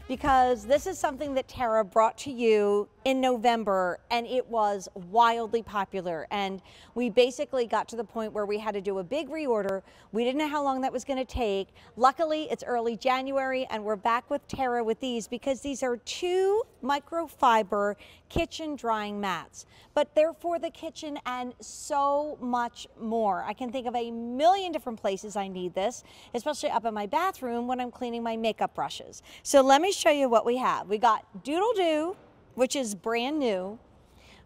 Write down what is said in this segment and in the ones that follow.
because this is something that Tara brought to you in November, and it was wildly popular. And we basically got to the point where we had to do a big reorder. We didn't know how long that was going to take. Luckily, it's early January, and we're back with Tara with these because these are 2 microfiber kitchen drying mats, but they're for the kitchen and so much more. I can think of a million different places I need this, especially up in my bathroom when I'm cleaning my makeup brushes. So let me show you what we have. We got DoodleDo, which is brand new.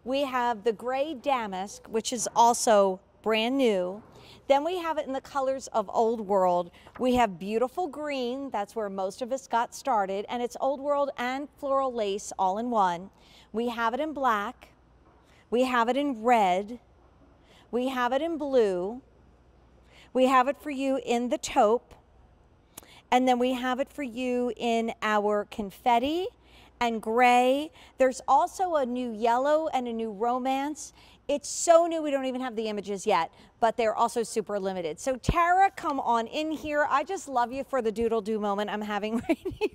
We have the gray damask, which is also brand new. Then we have it in the colors of Old World. We have beautiful green, that's where most of us got started, and it's Old World and floral lace all in one. We have it in black, we have it in red, we have it in blue, we have it for you in the taupe, and then we have it for you in our confetti and gray. There's also a new yellow and a new romance. It's so new we don't even have the images yet, but they're also super limited. So Tara, come on in here. I just love you for the DoodleDo moment I'm having right here.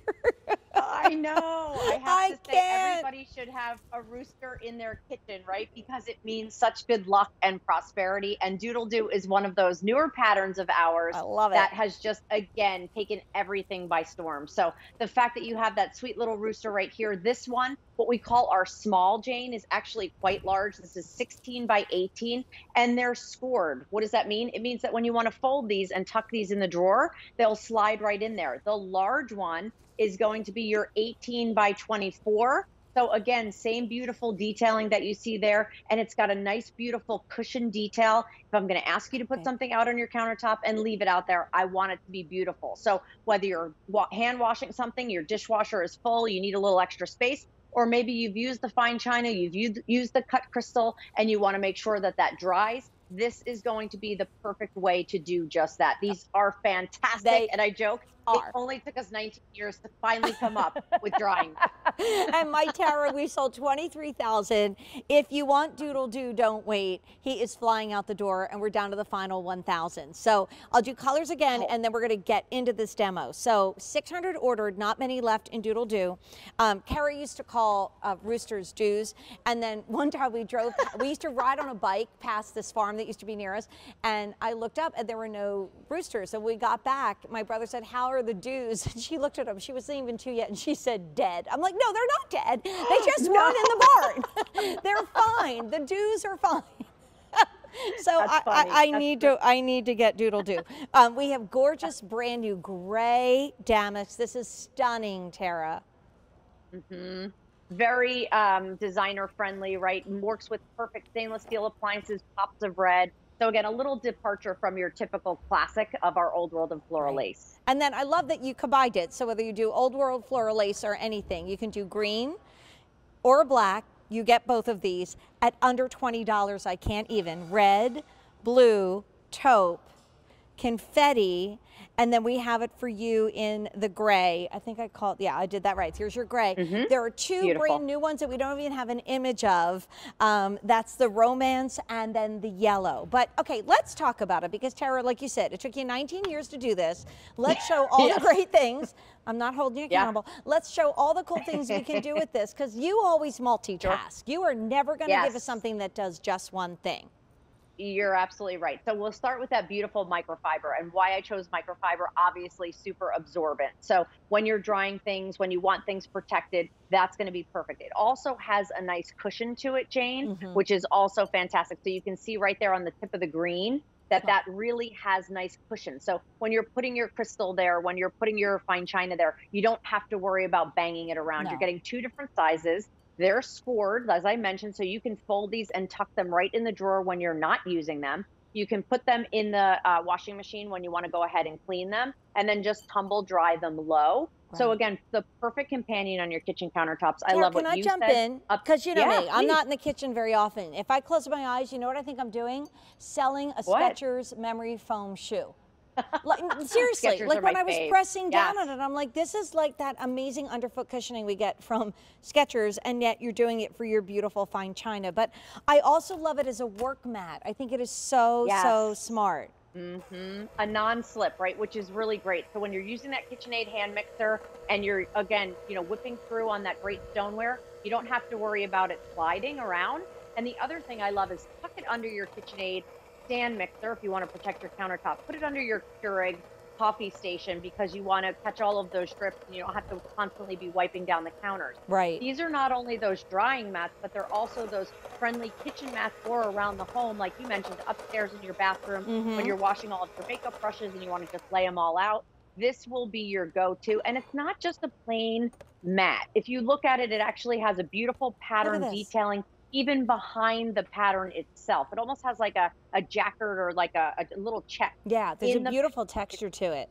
I know. I have to say everybody should have a rooster in their kitchen, right? Because it means such good luck and prosperity. And DoodleDo is one of those newer patterns of ours that has just, again, taken everything by storm. So the fact that you have that sweet little rooster right here, this one, what we call our small Jane, is actually quite large. This is 16 by 18, and they're scored. What does that mean? It means that when you want to fold these and tuck these in the drawer, they'll slide right in there. The large one is going to be your 18 by 24. So again, same beautiful detailing that you see there, and it's got a nice, beautiful cushion detail. If I'm going to ask you to put something out on your countertop and leave it out there, I want it to be beautiful. So whether you're hand washing something, your dishwasher is full, you need a little extra space, or maybe you've used the fine china, you've used the cut crystal, and you want to make sure that that dries, this is going to be the perfect way to do just that. These are fantastic, and I joke, it only took us 19 years to finally come up with drying. And my Tara, we sold 23,000. If you want DoodleDo, don't wait. He is flying out the door, and we're down to the final 1,000. So I'll do colors again, and then we're going to get into this demo. So 600 ordered, not many left in DoodleDo. Carrie used to call Roosters Doos, and then one time we used to ride on a bike past this farm that used to be near us, and I looked up and there were no roosters. So we got back, my brother said, "How are the Doos?" And she looked at them, she wasn't even 2 yet, and she said, "Dead." I'm like, no, they're not dead. They just weren't in the barn. They're fine. The Doos are fine. So I need to get DoodleDo. We have gorgeous brand new gray damask. This is stunning, Tara. Very designer friendly, right? Works with perfect stainless steel appliances, pops of red. So again, a little departure from your typical classic of our Old World and floral lace. And then I love that you combined it. So whether you do Old World, floral lace, or anything, you can do green or black. You get both of these at under $20. I can't even. Red, blue, taupe, confetti, and then we have it for you in the gray. I think I called, yeah, I did that right. Here's your gray. There are 2 brand new ones that we don't even have an image of. That's the romance and then the yellow. But okay, let's talk about it because Tara, like you said, it took you 19 years to do this. Let's show all the great things. I'm not holding you accountable. Let's show all the cool things we can do with this because you always multitask. You are never going to give us something that does just one thing. You're absolutely right. So we'll start with that beautiful microfiber, and why I chose microfiber, obviously super absorbent. So when you're drying things, when you want things protected, that's going to be perfect. It also has a nice cushion to it, Jane, which is also fantastic. So you can see right there on the tip of the green that really has nice cushion. So when you're putting your crystal there, when you're putting your fine china there, you don't have to worry about banging it around. You're getting 2 different sizes. They're scored, as I mentioned, so you can fold these and tuck them right in the drawer when you're not using them. You can put them in the washing machine when you want to go ahead and clean them, and then just tumble dry them low. So again, the perfect companion on your kitchen countertops. I love what you said. Can I jump in? Because you know me, I'm not in the kitchen very often. If I close my eyes, you know what I think I'm doing? Selling a Skechers memory foam shoe. Like, seriously, like when I was pressing down on it, I'm like, this is like that amazing underfoot cushioning we get from Skechers, and yet you're doing it for your beautiful fine china. But I also love it as a work mat. I think it is so, so smart. A non-slip, right, which is really great. So when you're using that KitchenAid hand mixer and you're, again, whipping through on that great stoneware, you don't have to worry about it sliding around. And the other thing I love is tuck it under your KitchenAid stand mixer if you want to protect your countertop. Put it under your Keurig coffee station because you want to catch all of those drips and you don't have to constantly be wiping down the counters. Right. These are not only those drying mats, but they're also those friendly kitchen mats or around the home, like you mentioned, upstairs in your bathroom when you're washing all of your makeup brushes and you want to just lay them all out. This will be your go-to. And it's not just a plain mat. If you look at it, it actually has a beautiful pattern detailing even behind the pattern itself. It almost has like a jacquard or like a little check. Yeah, there's a beautiful texture to it.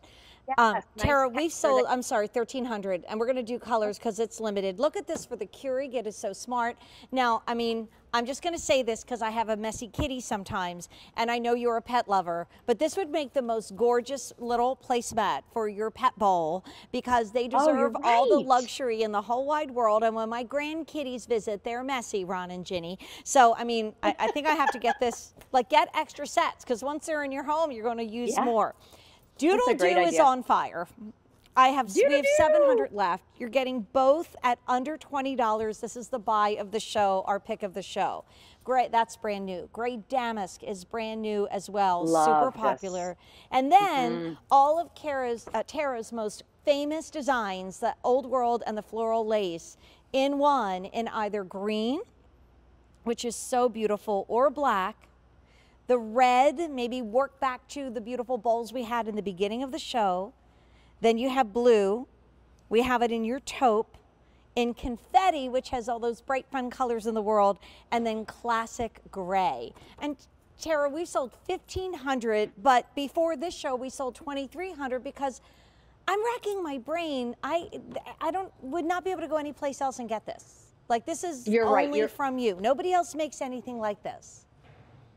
Yes, Tara, we've sold, I'm sorry, 1,300, and we're going to do colors because it's limited. Look at this for the Keurig. It is so smart. Now, I mean, I'm just going to say this because I have a messy kitty sometimes, and I know you're a pet lover, but this would make the most gorgeous little placemat for your pet bowl because they deserve all the luxury in the whole wide world. And when my grandkitties visit, they're messy, Ron and Ginny. So, I mean, I think I have to get this, like, get extra sets because once they're in your home, you're going to use more. DoodleDo is on fire. We have 700 left. You're getting both at under $20. This is the buy of the show, our pick of the show. Great, that's brand new. Gray Damask is brand new as well, super popular. And then all of Tara's most famous designs, the Old World and the floral lace, in one, in either green, which is so beautiful, or black. The red, maybe work back to the beautiful bowls we had in the beginning of the show. Then you have blue. We have it in your taupe, in confetti, which has all those bright, fun colors in the world, and then classic gray. And Tara, we sold 1,500, but before this show, we sold 2,300 because I'm racking my brain. I would not be able to go anyplace else and get this. Like, this is only from you. Nobody else makes anything like this.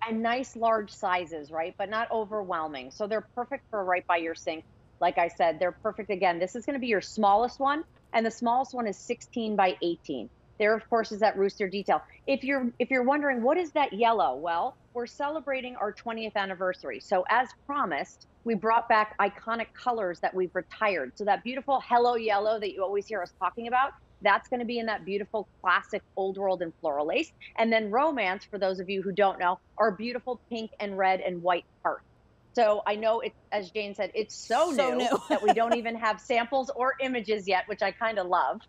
And nice large sizes, right? But not overwhelming. So they're perfect for right by your sink. Like I said, they're perfect. Again, this is going to be your smallest one, and the smallest one is 16 by 18. There, of course, is that rooster detail. If you're wondering, what is that yellow? Well, we're celebrating our 20th anniversary. So as promised, we brought back iconic colors that we've retired. So that beautiful hello yellow that you always hear us talking about, that's going to be in that beautiful classic Old World and floral lace. And then Romance, for those of you who don't know, are beautiful pink and red and white hearts. So I know it's, as Jane said, it's so new that we don't even have samples or images yet, which I kind of love.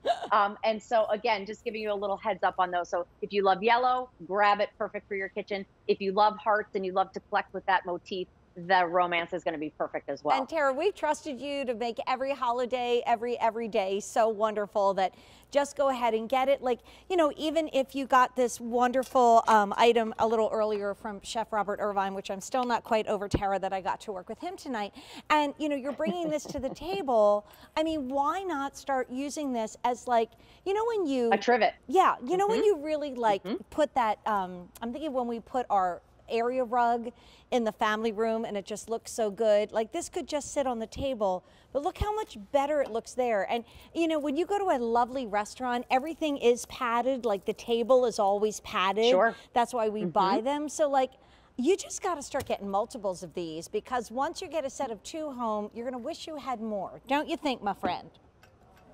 And so again, just giving you a little heads up on those. So if you love yellow, grab it, perfect for your kitchen. If you love hearts and you love to collect with that motif, the Romance is going to be perfect as well. And Tara, we've trusted you to make every holiday, every day so wonderful that just go ahead and get it. Like, even if you got this wonderful item a little earlier from Chef Robert Irvine, which I'm still not quite over, Tara, that I got to work with him tonight. And, you're bringing this to the table. I mean, why not start using this as, like, when you... a trivet. Yeah. When you really, like, put that, I'm thinking when we put our area rug in the family room and it just looks so good. Like, this could just sit on the table, but look how much better it looks there. And when you go to a lovely restaurant, everything is padded, like the table is always padded. Sure. That's why we buy them. So, like, you just got to start getting multiples of these, because once you get a set of 2 home, you're going to wish you had more. Don't you think, my friend?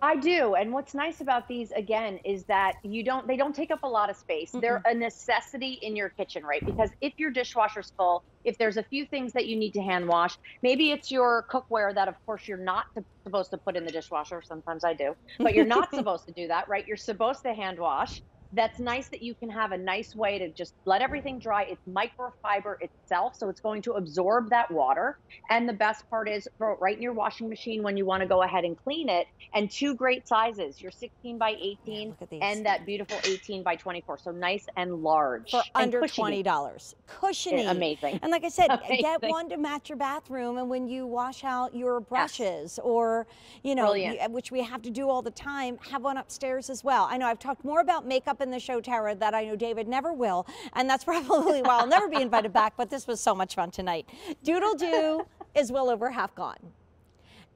I do. And what's nice about these, again, is that they don't take up a lot of space. They're a necessity in your kitchen, right? Because if your dishwasher's full, if there's a few things that you need to hand wash, maybe it's your cookware that, of course, you're not supposed to put in the dishwasher. Sometimes I do, but you're not supposed to do that, right? You're supposed to hand wash. That's nice that you can have a nice way to just let everything dry. It's microfiber itself, so it's going to absorb that water. And the best part is, throw it right in your washing machine when you want to go ahead and clean it. And 2 great sizes, your 16 by 18 and that beautiful 18 by 24. So nice and large. For under $20. Cushiony. Amazing. And like I said, get one to match your bathroom, and when you wash out your brushes or, which we have to do all the time, have one upstairs as well. I know I've talked more about makeup in the show, Tara, that I know David never will, and that's probably why I'll never be invited back, but this was so much fun tonight. DoodleDo is well over half gone.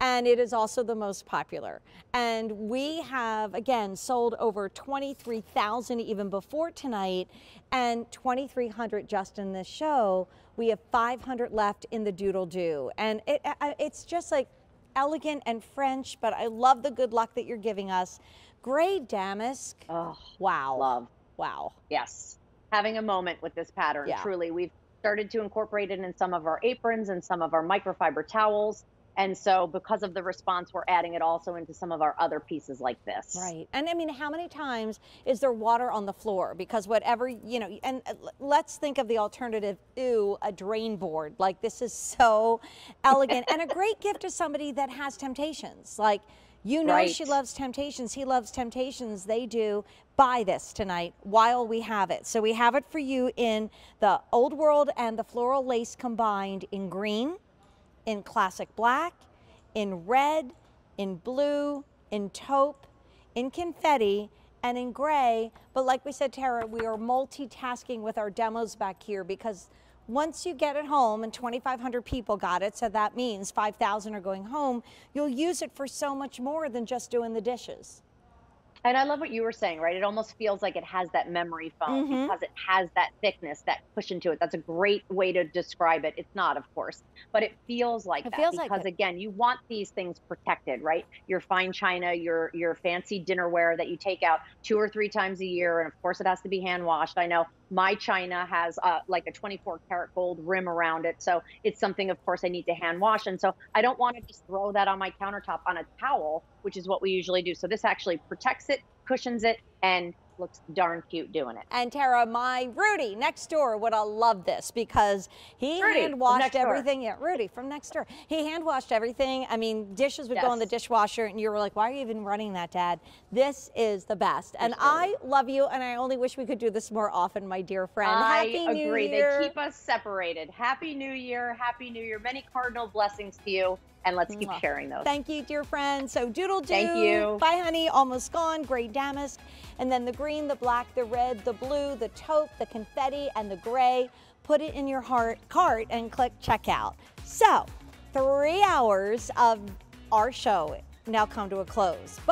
and it is also the most popular. And we have, again, sold over 23,000 even before tonight, and 2,300 just in this show. We have 500 left in the DoodleDo, and it's just like elegant and French, but I love the good luck that you're giving us. Gray damask. Oh, wow. Love. Wow. Yes. Having a moment with this pattern. Yeah. Truly. We've started to incorporate it in some of our aprons and some of our microfiber towels. And so because of the response, we're adding it also into some of our other pieces like this. Right. And I mean, how many times is there water on the floor? Because whatever, you know, and let's think of the alternative, a drain board. Like, this is so elegant and a great gift to somebody that has Temp-tations. Like, you know, she loves Temp-tations. He loves Temp-tations. They do. Buy this tonight while we have it. So we have it for you in the Old World and the floral lace combined in green, in classic black, in red, in blue, in taupe, in confetti, and in gray. But like we said, Tara, we are multitasking with our demos back here, because once you get it home, and 2,500 people got it, so that means 5,000 are going home, you'll use it for so much more than just doing the dishes. And I love what you were saying, right? It almost feels like it has that memory foam because it has that thickness, that cushion to it. That's a great way to describe it. It's not, of course, but it feels like that because, again, you want these things protected, right? Your fine china, your fancy dinnerware that you take out 2 or 3 times a year. And of course, it has to be hand washed. I know my china has like a 24 karat gold rim around it. So it's something, of course, I need to hand wash. And so I don't want to just throw that on my countertop on a towel, which is what we usually do. So this actually protects it, cushions it, and looks darn cute doing it. And Tara, my Rudy next door would have loved this, because he hand washed everything. Yeah, Rudy from next door. He hand washed everything. I mean, dishes would go in the dishwasher, and you were like, why are you even running that, Dad? This is the best. And I love you, and I only wish we could do this more often, my dear friend. Happy New Year. They keep us separated. Happy New Year. Happy New Year. Many cardinal blessings to you. And let's keep sharing those. Thank you, dear friend. So DoodleDo. Thank you. Bye, honey. Almost gone. Gray damask. And then the green, the black, the red, the blue, the taupe, the confetti, and the gray. Put it in your cart and click checkout. So 3 hours of our show now come to a close.